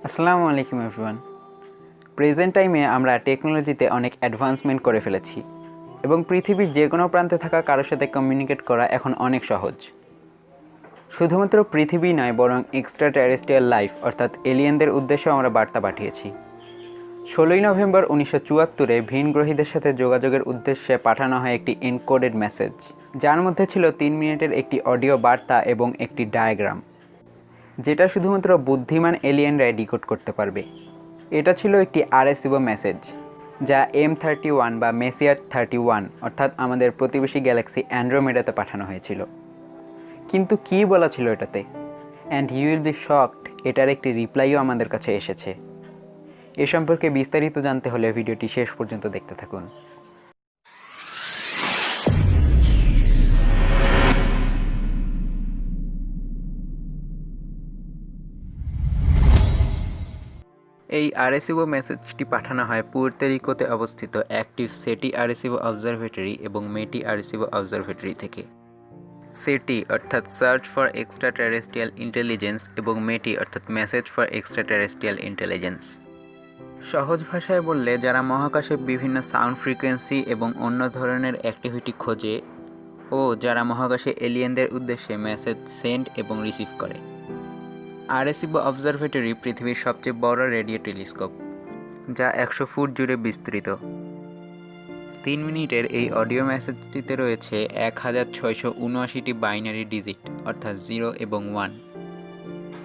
আসসালামু আলাইকুম everyone. Present টাইমে আমরা টেকনোলজিতে অনেক অ্যাডভান্সমেন্ট করে ফেলেছি এবং পৃথিবীর যে কোনো প্রান্তে থাকা কারোর সাথে কমিউনিকেট করা এখন অনেক সহজ। শুধুমাত্র পৃথিবী নয়, বরং এক্সট্রা টেরেস্ট্রিয়াল লাইফ অর্থাৎ এলিয়েনদের উদ্দেশ্যেও আমরা বার্তা পাঠিয়েছি। 16ই নভেম্বর 1974-এ ভিনগ্রহীদের সাথে যোগাযোগের উদ্দেশ্যে পাঠানো হয় একটি এনকোডেড মেসেজ, যার মধ্যে ছিল 3 মিনিটের একটি অডিও বার্তা এবং একটি ডায়াগ্রাম, যেটা শুধুমাত্র বুদ্ধিমান এলিয়েনরাই ডিকোড করতে পারবে। এটা ছিল একটি আরএসইও মেসেজ, যা M31 বা মেসিয়ার 31 অর্থাৎ আমাদের প্রতিবেশী গ্যালাক্সি অ্যান্ড্রোমেডাতে পাঠানো হয়েছিল। কিন্তু কী বলা ছিল এটাতে? And you will be shocked, এটার একটি রিপ্লাইও আমাদের কাছে এসেছে। এ সম্পর্কে বিস্তারিত জানতে হলে ভিডিওটি শেষ পর্যন্ত দেখতে থাকুন। এই আরএসইও মেসেজটি পাঠানো হয় পুয়ের্তো রিকোতে অবস্থিত অ্যাক্টিভ সেটি আরএসইও অবজারভেটরি এবং মেটি আরএসইও অবজারভেটরি থেকে। সেটি অর্থাৎ search for extra terrestrial intelligence এবং মেটি অর্থাৎ message for extra terrestrial intelligence. সহজ ভাষায় বললে, যারা মহাকাশে বিভিন্ন সাউন্ড ফ্রিকোয়েন্সি এবং অন্য ধরনের অ্যাক্টিভিটি খোঁজে ও যারা মহাকাশে এলিয়েনদের উদ্দেশ্যে মেসেজ সেন্ড এবং রিসিভ করে। আরএসইও অবজারভেটরি পৃথিবীর সবচেয়ে বড় রেডিও টেলিস্কোপ, যা 100 ফুট জুড়ে বিস্তৃত। 3 মিনিটের এই অডিও মেসেজটিতে রয়েছে 1679টি বাইনারি ডিজিট অর্থাৎ 0 এবং 1।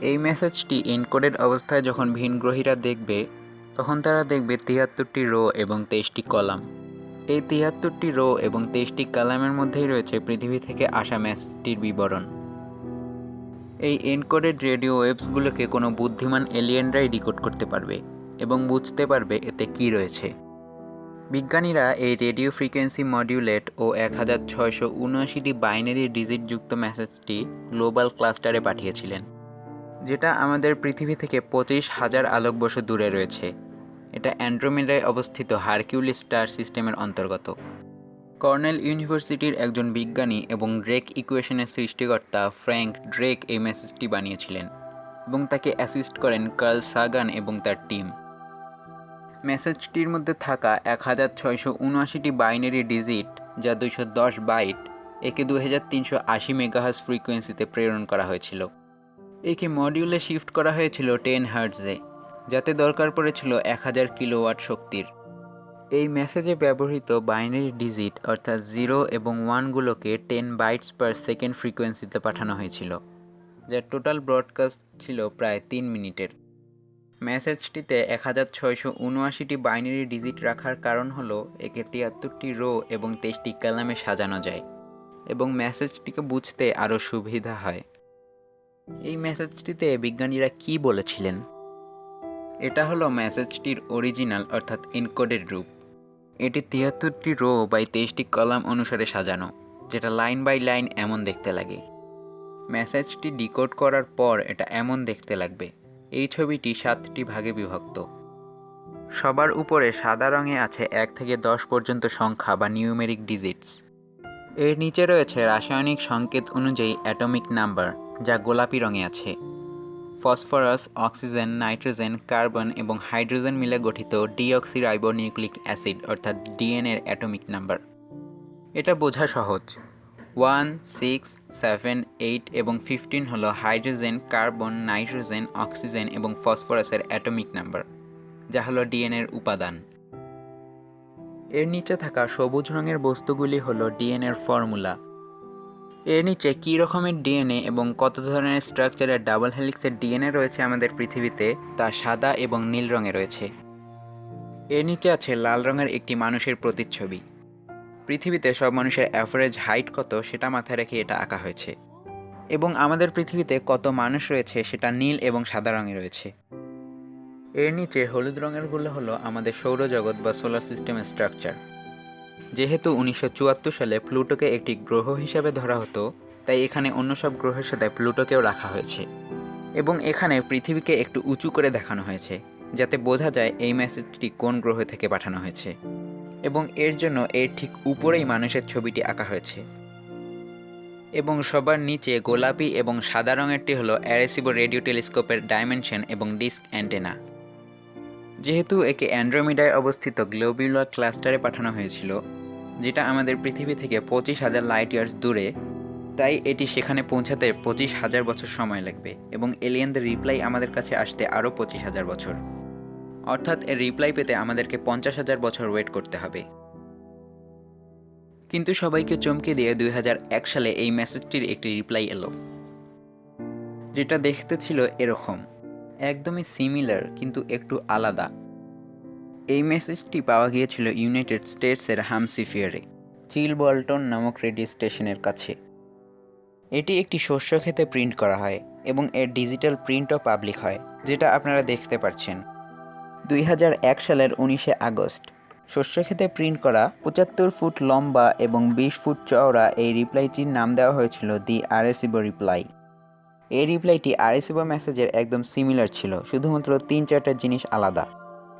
এই মেসেজটি এনকোডেড অবস্থায় যখন ভিনগ্রহীরা দেখবে, তখন তারা দেখবে 73টি রো এবং 23টি কলাম। এই 73টি রো এবং 23টি কলামের মধ্যেই রয়েছে পৃথিবী থেকে আসা মেসেজটির বিবরণ। এই এনকোডেড রেডিও ওয়েভসগুলোকে কোনো বুদ্ধিমান এলিয়েনরাই ডিকোড করতে পারবে এবং বুঝতে পারবে এতে কী রয়েছে। বিজ্ঞানীরা এই রেডিও ফ্রিকোয়েন্সি মডিউলেট ও 1679টি বাইনারি ডিজিটযুক্ত মেসেজটি গ্লোবাল ক্লাস্টারে পাঠিয়েছিলেন, যেটা আমাদের পৃথিবী থেকে 25,000 আলোকবর্ষ দূরে রয়েছে। এটা অ্যান্ড্রোমেডায় অবস্থিত হারকিউলিস স্টার সিস্টেমের অন্তর্গত। কর্নেল ইউনিভার্সিটির একজন বিজ্ঞানী এবং ড্রেক ইকুয়েশনের সৃষ্টিকর্তা ফ্র্যাঙ্ক ড্রেক এই মেসেজটি বানিয়েছিলেন এবং তাকে অ্যাসিস্ট করেন কার্ল সাগান এবং তার টিম। মেসেজটির মধ্যে থাকা 1679টি বাইনারি ডিজিট, যা 210 বাইট, একে 2380 মেগাহার্জ ফ্রিকোয়েন্সিতে প্রেরণ করা হয়েছিল। একে মডিউলে শিফট করা হয়েছিল 10 হার্টজে, যাতে দরকার পড়েছিল 1000 কিলোওয়াট শক্তির। এই মেসেজে ব্যবহৃত বাইনারি ডিজিট অর্থাৎ 0 এবং 1গুলোকে 10 বাইটস পার সেকেন্ড ফ্রিকোয়েন্সিতে পাঠানো হয়েছিল, যার টোটাল ব্রডকাস্ট ছিল প্রায় 3 মিনিটের। মেসেজটিতে 1679টি বাইনারি ডিজিট রাখার কারণ হলো একে 73টি রো এবং 23টি কলামে সাজানো যায় এবং মেসেজটিকে বুঝতে আরও সুবিধা হয়। এই মেসেজটিতে বিজ্ঞানীরা কি বলেছিলেন? এটা হলো মেসেজটির অরিজিনাল অর্থাৎ এনকোডেড রূপ। এটি 73টি রো বাই 23টি কলাম অনুসারে সাজানো, যেটা লাইন বাই লাইন এমন দেখতে লাগে। মেসেজটি ডিকোড করার পর এটা এমন দেখতে লাগবে। এই ছবিটি 7টি ভাগে বিভক্ত। সবার উপরে সাদা রঙে আছে 1 থেকে 10 পর্যন্ত সংখ্যা বা নিউমেরিক ডিজিটস। এর নিচে রয়েছে রাসায়নিক সংকেত অনুযায়ী অ্যাটমিক নাম্বার, যা গোলাপি রঙে আছে। ফসফরাস, অক্সিজেন, নাইট্রোজেন, কার্বন এবং হাইড্রোজেন মিলে গঠিত ডিঅক্সিরাইবোনিউক্লিক অ্যাসিড অর্থাৎ ডিএনএর অ্যাটমিক নাম্বার। এটা বোঝা সহজ। 1, 6, 7, 8 এবং 15 হলো হাইড্রোজেন, কার্বন, নাইট্রোজেন, অক্সিজেন এবং ফসফরাসের অ্যাটমিক নাম্বার, যা হলো ডিএনএর উপাদান। এর নিচে থাকা সবুজ রঙের বস্তুগুলি হলো ডিএনএর ফর্মুলা। এর নিচে কী রকমের ডিএনএ এবং কত ধরনের স্ট্রাকচারের ডাবল হেলিক্সের ডিএনএ রয়েছে আমাদের পৃথিবীতে, তা সাদা এবং নীল রঙে রয়েছে। এর নিচে আছে লাল রঙের একটি মানুষের প্রতিচ্ছবি। পৃথিবীতে সব মানুষের অ্যাভারেজ হাইট কত সেটা মাথায় রেখে এটা আঁকা হয়েছে, এবং আমাদের পৃথিবীতে কত মানুষ রয়েছে সেটা নীল এবং সাদা রঙে রয়েছে। এর নিচে হলুদ রঙেরগুলো হলো আমাদের সৌরজগৎ বা সোলার সিস্টেমের স্ট্রাকচার। যেহেতু 1974 সালে প্লুটোকে একটি গ্রহ হিসাবে ধরা হতো, তাই এখানে অন্য সব গ্রহের সাথে প্লুটোকেও রাখা হয়েছে এবং এখানে পৃথিবীকে একটু উঁচু করে দেখানো হয়েছে, যাতে বোঝা যায় এই মেসেজটি কোন গ্রহ থেকে পাঠানো হয়েছে, এবং এর জন্য এর ঠিক উপরেই মানুষের ছবিটি আঁকা হয়েছে। এবং সবার নিচে গোলাপি এবং সাদা রঙেরটি হলো অ্যারেসিবো রেডিও টেলিস্কোপের ডাইমেনশন এবং ডিস্ক অ্যান্টেনা। যেহেতু একে অ্যান্ড্রোমিডায় অবস্থিত গ্লোবিউলার ক্লাস্টারে পাঠানো হয়েছিল, যেটা আমাদের পৃথিবী থেকে 25,000 লাইট ইয়ার্স দূরে, তাই এটি সেখানে পৌঁছাতে 25,000 বছর সময় লাগবে এবং এলিয়েনদের রিপ্লাই আমাদের কাছে আসতে আরও 25,000 বছর। অর্থাৎ এর রিপ্লাই পেতে আমাদেরকে 50,000 বছর ওয়েট করতে হবে। কিন্তু সবাইকে চমকে দিয়ে 2001 সালে এই মেসেজটির একটি রিপ্লাই এলো, যেটা দেখতে ছিল এরকম, একদমই সিমিলার কিন্তু একটু আলাদা। এই মেসেজটি পাওয়া গিয়েছিল ইউনাইটেড স্টেটসের হামসিফিয়ারে চিলবল্টন নামক রেডিও স্টেশনের কাছে। এটি একটি শস্য ক্ষেতে প্রিন্ট করা হয় এবং এর ডিজিটাল প্রিন্টও পাবলিক হয়, যেটা আপনারা দেখতে পাচ্ছেন। 2001 সালের 19শে আগস্ট শস্য ক্ষেতে প্রিন্ট করা 75 ফুট লম্বা এবং 20 ফুট চওড়া এই রিপ্লাইটির নাম দেওয়া হয়েছিল দি আরেসিবো রিপ্লাই। এই রিপ্লাইটি আরেসিবো মেসেজের একদম সিমিলার ছিল, শুধুমাত্র 3-4টা জিনিস আলাদা।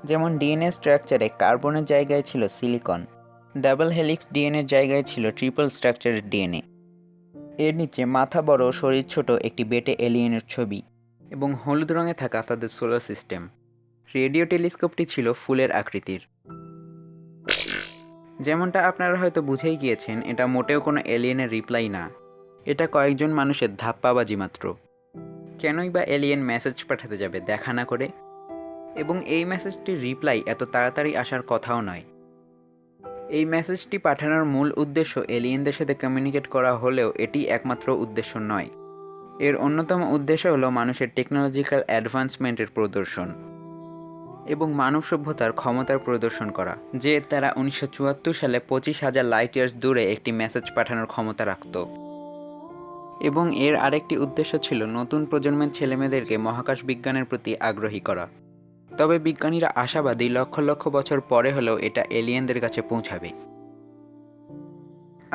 যেমন ডিএনএ স্ট্রাকচারে কার্বনের জায়গায় ছিল সিলিকন, ডাবল হেলিক্স ডিএনএর জায়গায় ছিল ট্রিপল স্ট্রাকচারের ডিএনএ। এর নিচে মাথা বড় শরীর ছোট একটি বেটে এলিয়েনের ছবি এবং হলুদ রঙে থাকা তাদের সোলার সিস্টেম। রেডিও টেলিস্কোপটি ছিল ফুলের আকৃতির। যেমনটা আপনারা হয়তো বুঝেই গিয়েছেন, এটা মোটেও কোনো এলিয়েনের রিপ্লাই না, এটা কয়েকজন মানুষের ধাপ্পাবাজি মাত্র। কেনই বা এলিয়েন মেসেজ পাঠাতে যাবে দেখা না করে? এবং এই মেসেজটির রিপ্লাই এত তাড়াতাড়ি আসার কথাও নয়। এই মেসেজটি পাঠানোর মূল উদ্দেশ্য এলিয়েনদের সাথে কমিউনিকেট করা হলেও এটি একমাত্র উদ্দেশ্য নয়। এর অন্যতম উদ্দেশ্য হলো মানুষের টেকনোলজিক্যাল অ্যাডভান্সমেন্টের প্রদর্শন এবং মানব সভ্যতার ক্ষমতার প্রদর্শন করা, যে তারা 1974 সালে 25,000 লাইট ইয়ার্স দূরে একটি মেসেজ পাঠানোর ক্ষমতা রাখত। এবং এর আরেকটি উদ্দেশ্য ছিল নতুন প্রজন্মের ছেলেমেয়েদেরকে মহাকাশ বিজ্ঞানের প্রতি আগ্রহী করা। তবে বিজ্ঞানীরা আশাবাদী লক্ষ লক্ষ বছর পরে হলেও এটা এলিয়েনদের কাছে পৌঁছাবে।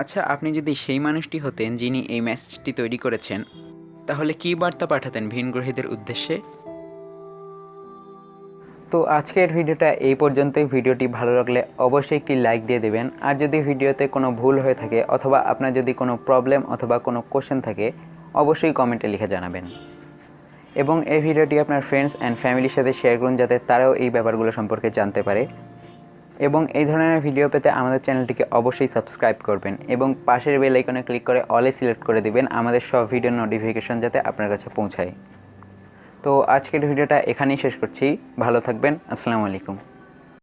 আচ্ছা, আপনি যদি সেই মানুষটি হতেন যিনি এই মেসেজটি তৈরি করেছেন, তাহলে কী বার্তা পাঠাতেন ভিনগ্রহীদের উদ্দেশ্যে? তো আজকের ভিডিওটা এই পর্যন্তই। ভিডিওটি ভালো লাগলে অবশ্যই একটি লাইক দিয়ে দেবেন। আর যদি ভিডিওতে কোনো ভুল হয়ে থাকে অথবা আপনার যদি কোনো প্রবলেম অথবা কোনো কোশ্চেন থাকে, অবশ্যই কমেন্টে লিখে জানাবেন। এবং এই ভিডিওটি আপনার ফ্রেন্ডস অ্যান্ড ফ্যামিলির সাথে শেয়ার করুন, যাতে তারাও এই ব্যাপারগুলো সম্পর্কে জানতে পারে। এবং এই ধরনের ভিডিও পেতে আমাদের চ্যানেলটিকে অবশ্যই সাবস্ক্রাইব করবেন এবং পাশের বেল আইকনে ক্লিক করে অলে সিলেক্ট করে দিবেন আমাদের সব ভিডিওর নোটিফিকেশন যাতে আপনার কাছে পৌঁছায়। তো আজকের ভিডিওটা এখানেই শেষ করছি। ভালো থাকবেন। আসসালামু আলাইকুম।